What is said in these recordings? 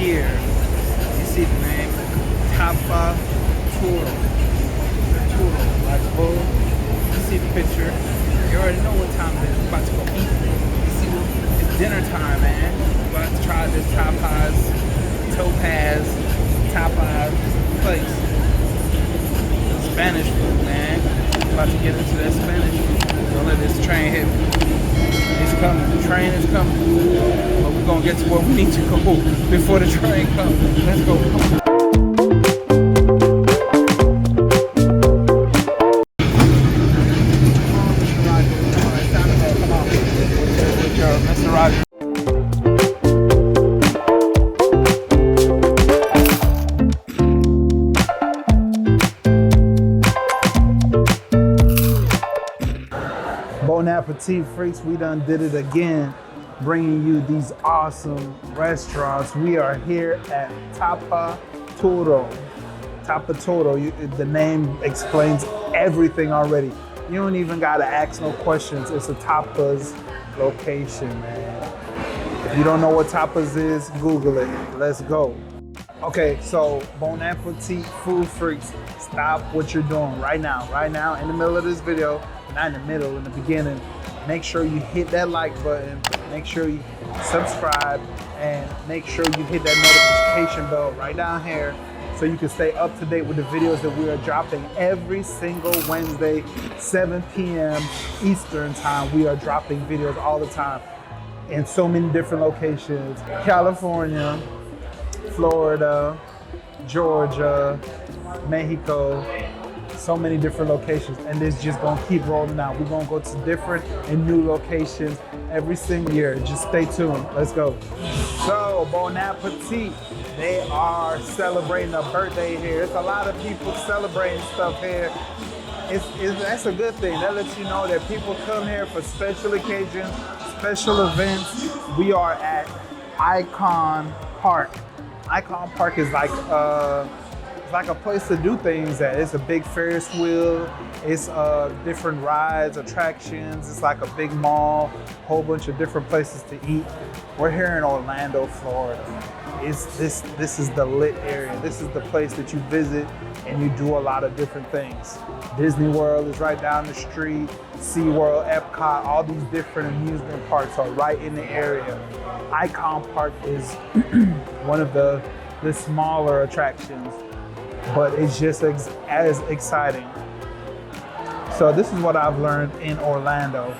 here. You see the name, Tapa Toro. Toro, like bull. You see the picture. You already know what time it is. We're about to go eat. You see, it's dinner time, man. We're about to try this Topaz place. Spanish food, man. About to get into that Spanish food. Don't let this train hit me. It's coming. The train is coming. But we're gonna get to where we need to go before the train comes. Let's go. Come on. Mr. Roger. Bon appetit, freaks. We done did it again, bringing you these awesome restaurants. We are here at Tapa Toro. Tapa Toro, the name explains everything already. You don't even gotta ask no questions. It's a tapas location, man. If you don't know what tapas is, Google it. Let's go. Okay, so bon appetit, food freaks. Stop what you're doing right now, in the middle of this video. Not in the middle, in the beginning. Make sure you hit that like button, make sure you subscribe, and make sure you hit that notification bell right down here so you can stay up to date with the videos that we are dropping every single Wednesday, 7 p.m. Eastern time. We are dropping videos all the time in so many different locations. California, Florida, Georgia, Mexico, so many different locations, and it's just gonna keep rolling out. We're gonna go to different and new locations every single year. Just stay tuned. Let's go. So, bon appetit. They are celebrating a birthday here. There's a lot of people celebrating stuff here. That's a good thing. That lets you know that people come here for special occasions, special events. We are at Icon Park. Icon Park is like a place to do things at. It's a big Ferris wheel. It's different rides, attractions. It's like a big mall, whole bunch of different places to eat. We're here in Orlando, Florida. This is the lit area. This is the place that you visit and you do a lot of different things. Disney World is right down the street. SeaWorld, Epcot, all these different amusement parks are right in the area. Icon Park is one of the smaller attractions, but it's just as exciting. So this is what I've learned in Orlando.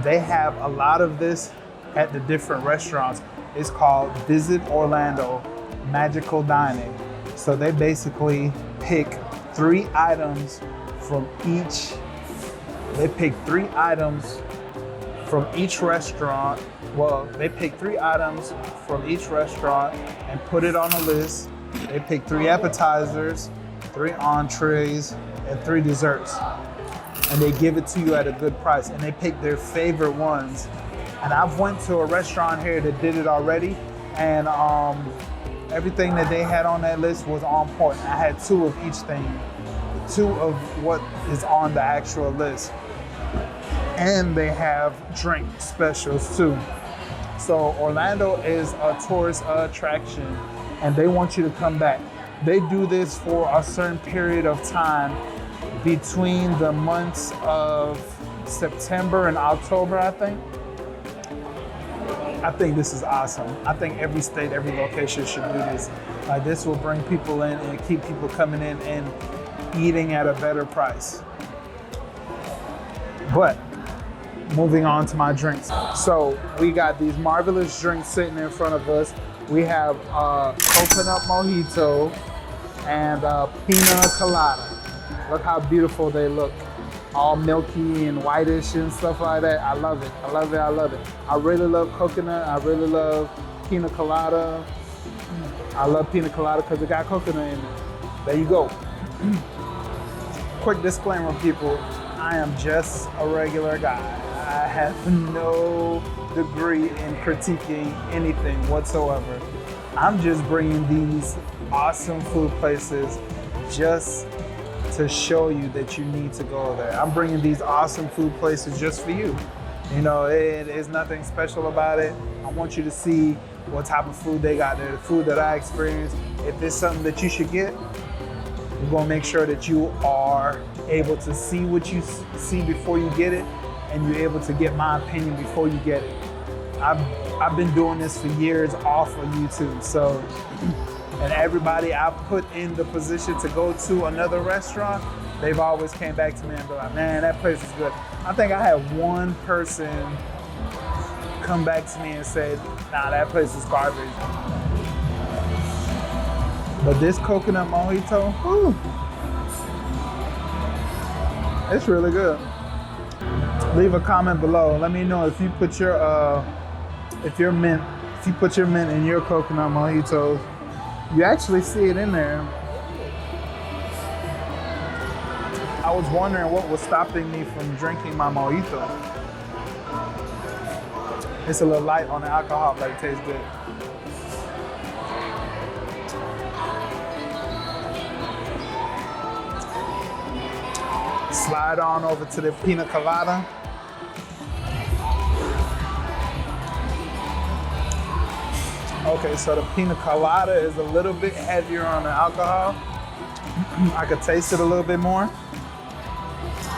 They have a lot of this at the different restaurants. It's called Visit Orlando Magical Dining. So they basically pick 3 items from each. They pick 3 items from each restaurant. Well, they pick 3 items from each restaurant and put it on a list. They pick 3 appetizers, 3 entrees, and 3 desserts. And they give it to you at a good price. And they pick their favorite ones. And I've went to a restaurant here that did it already. And everything that they had on that list was on point. I had 2 of each thing, 2 of what is on the actual list. And they have drink specials too. So Orlando is a tourist attraction, and they want you to come back. They do this for a certain period of time between the months of September and October, I think. I think this is awesome. I think every state, every location should do this. Like, this will bring people in and keep people coming in and eating at a better price. But moving on to my drinks. So we got these marvelous drinks sitting in front of us. We have coconut mojito and pina colada. Look how beautiful they look. All milky and whitish and stuff like that. I love it, I love it, I love it. I really love coconut, I really love pina colada. I love pina colada because it got coconut in it. There you go. Quick disclaimer, people, I am just a regular guy. I have no degree in critiquing anything whatsoever. I'm just bringing these awesome food places just to show you that you need to go there. I'm bringing these awesome food places just for you. You know, there's nothing special about it. I want you to see what type of food they got there, the food that I experienced. If it's something that you should get, we're gonna make sure that you are able to see what you see before you get it, and you're able to get my opinion before you get it. I've been doing this for years off of YouTube, so, and everybody I've put in the position to go to another restaurant, they've always came back to me and be like, man, that place is good. I think I had one person come back to me and say, nah, that place is garbage. But this coconut mojito, whew, it's really good. Leave a comment below. Let me know if you put your if you put your mint in your coconut mojitos. You actually see it in there. I was wondering what was stopping me from drinking my mojito. It's a little light on the alcohol, but it tastes good. Slide on over to the pina colada. Okay, so the pina colada is a little bit heavier on the alcohol. I could taste it a little bit more,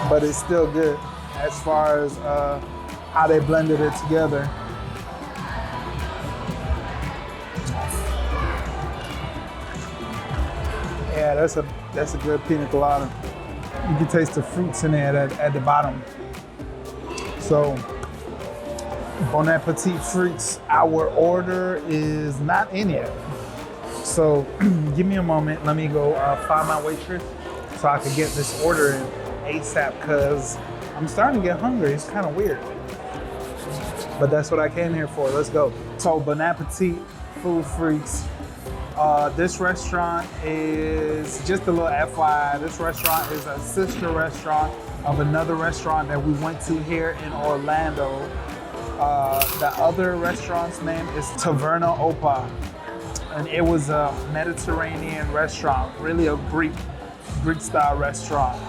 but it's still good as far as how they blended it together. Yeah, that's a good pina colada. You can taste the fruits in there at the bottom. So, bon appetit, freaks. Our order is not in yet. So, give me a moment. Let me go find my waitress so I can get this order in ASAP, because I'm starting to get hungry. It's kind of weird. But that's what I came here for. Let's go. So, bon appetit, food freaks. This restaurant is, just a little FYI, this restaurant is a sister restaurant of another restaurant that we went to here in Orlando. The other restaurant's name is Taverna Opa, and it was a Mediterranean restaurant, really a Greek style restaurant.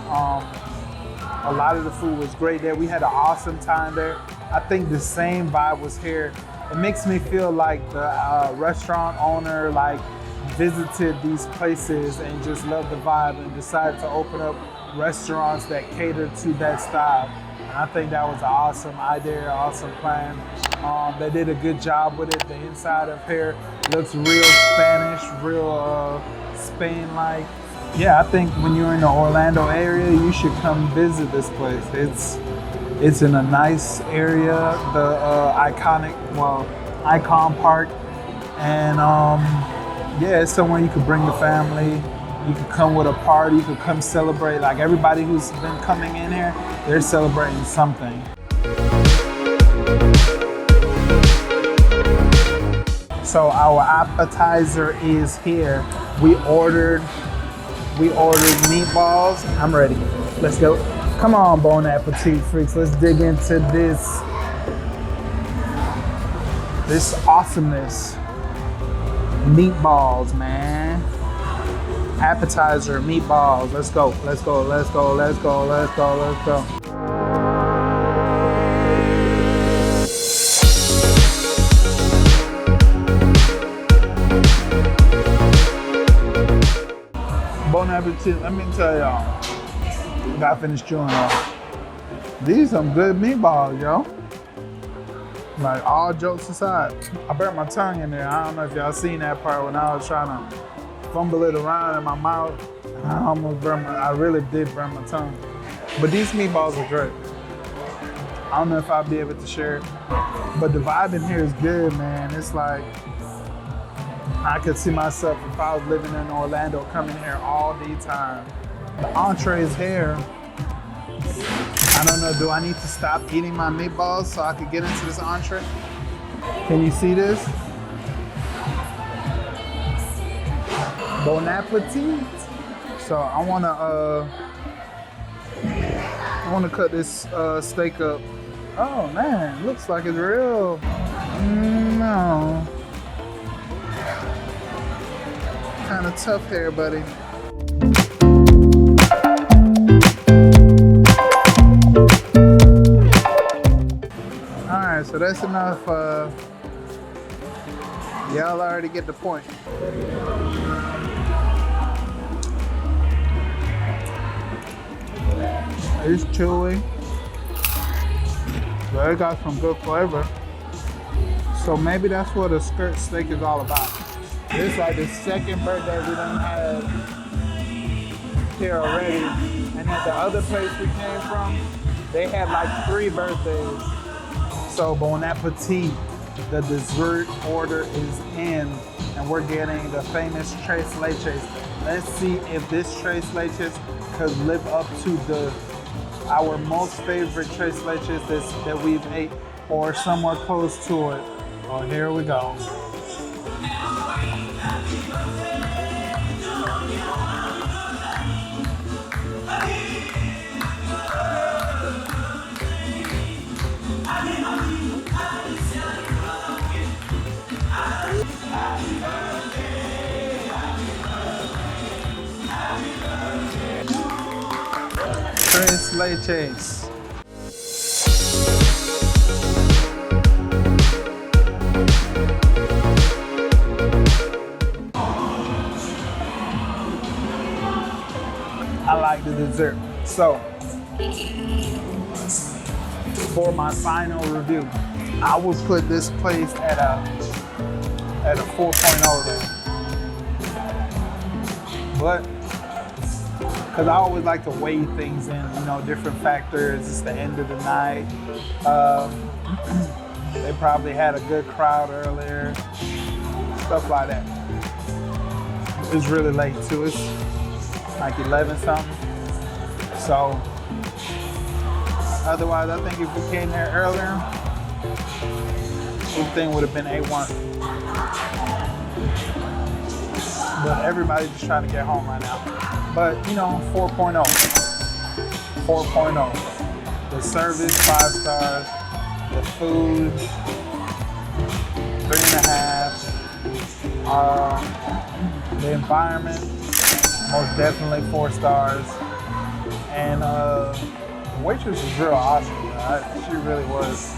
A lot of the food was great there. We had an awesome time there. I think the same vibe was here. It makes me feel like the restaurant owner visited these places and just loved the vibe and decided to open up restaurants that cater to that style. And I think that was an awesome idea, awesome plan. They did a good job with it. The inside of here looks real Spanish, real Spain-like. Yeah, I think when you're in the Orlando area, you should come visit this place. It's in a nice area, the Icon Park, and yeah, it's somewhere you could bring the family. You could come with a party. You could come celebrate. Like everybody who's been coming in here, they're celebrating something. So our appetizer is here. We ordered meatballs. I'm ready. Let's go. Come on, bon appetit freaks. Let's dig into this awesomeness. Meatballs, man. Appetizer, meatballs. Let's go, let's go, let's go, let's go, let's go, let's go. Bon appetit, let me tell y'all. Gotta finish chewing off. These some good meatballs, yo. Like, all jokes aside, I burnt my tongue in there. I don't know if y'all seen that part when I was trying to fumble it around in my mouth. I really did burn my tongue. But these meatballs are great. I don't know if I'll be able to share it, but the vibe in here is good, man. It's like, I could see myself, if I was living in Orlando, coming here all the time. The entree is here. I don't know, do I need to stop eating my meatballs so I could get into this entree? Can you see this? Bon appetit. So I wanna cut this steak up. Oh man, looks like it's real. No. Kind of tough here, buddy. So that's enough Y'all already get the point. It's chewy, but it got some good flavor. So maybe that's what a skirt steak is all about. This is like the second birthday we done had here already. And at the other place we came from, they had like 3 birthdays. So bon appetit, the dessert order is in, and we're getting the famous tres leches. Let's see if this tres leches could live up to our most favorite tres leches that we've ate, or somewhere close to it. Well, here we go. Tres leches. I like the dessert. So, for my final review, I would put this place at a 4.0 there. But, because I always like to weigh things in, you know, different factors. It's the end of the night. They probably had a good crowd earlier. Stuff like that. It's really late too. It's like 11 something. So, otherwise, I think if we came there earlier, everything would have been A1. But everybody's just trying to get home right now. But, you know, 4.0. 4.0. The service, 5 stars. The food, 3.5. The environment, most definitely 4 stars. And the waitress was real awesome. She really was.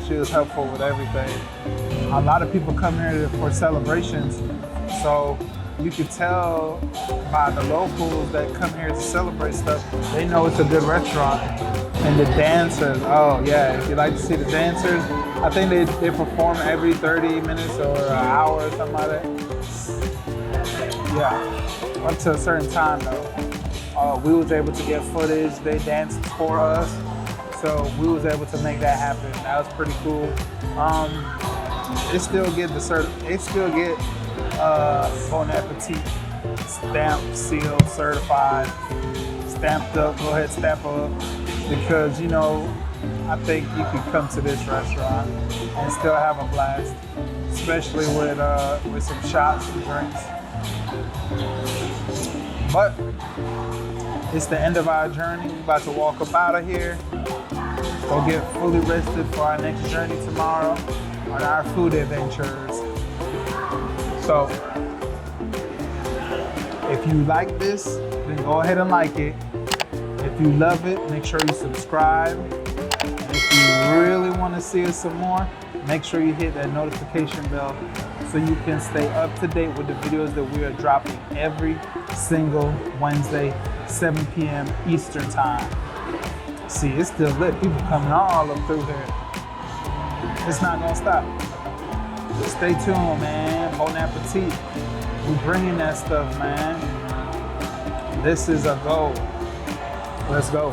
She was helpful with everything. A lot of people come here for celebrations, so you could tell by the locals that come here to celebrate stuff, they know it's a good restaurant. And the dancers, oh yeah, if you like to see the dancers, I think they perform every 30 minutes or an hour or something like that. Yeah, up to a certain time though. We was able to get footage, they danced for us, so we was able to make that happen. That was pretty cool. They still get bon appetit, stamped, sealed, certified, stamped up, go ahead, stamp up, because, you know, I think you could come to this restaurant and still have a blast, especially with some shots and drinks. But it's the end of our journey. We're about to walk up out of here, go get fully rested for our next journey tomorrow on our food adventures. So, if you like this, then go ahead and like it. If you love it, make sure you subscribe. And if you really want to see us some more, make sure you hit that notification bell so you can stay up to date with the videos that we are dropping every single Wednesday, 7 p.m. Eastern time. See, it's still lit. People coming all up through here. It's not gonna stop. Stay tuned, man. Bon appetit. We bringing that stuff, man. This is a goal. Let's go.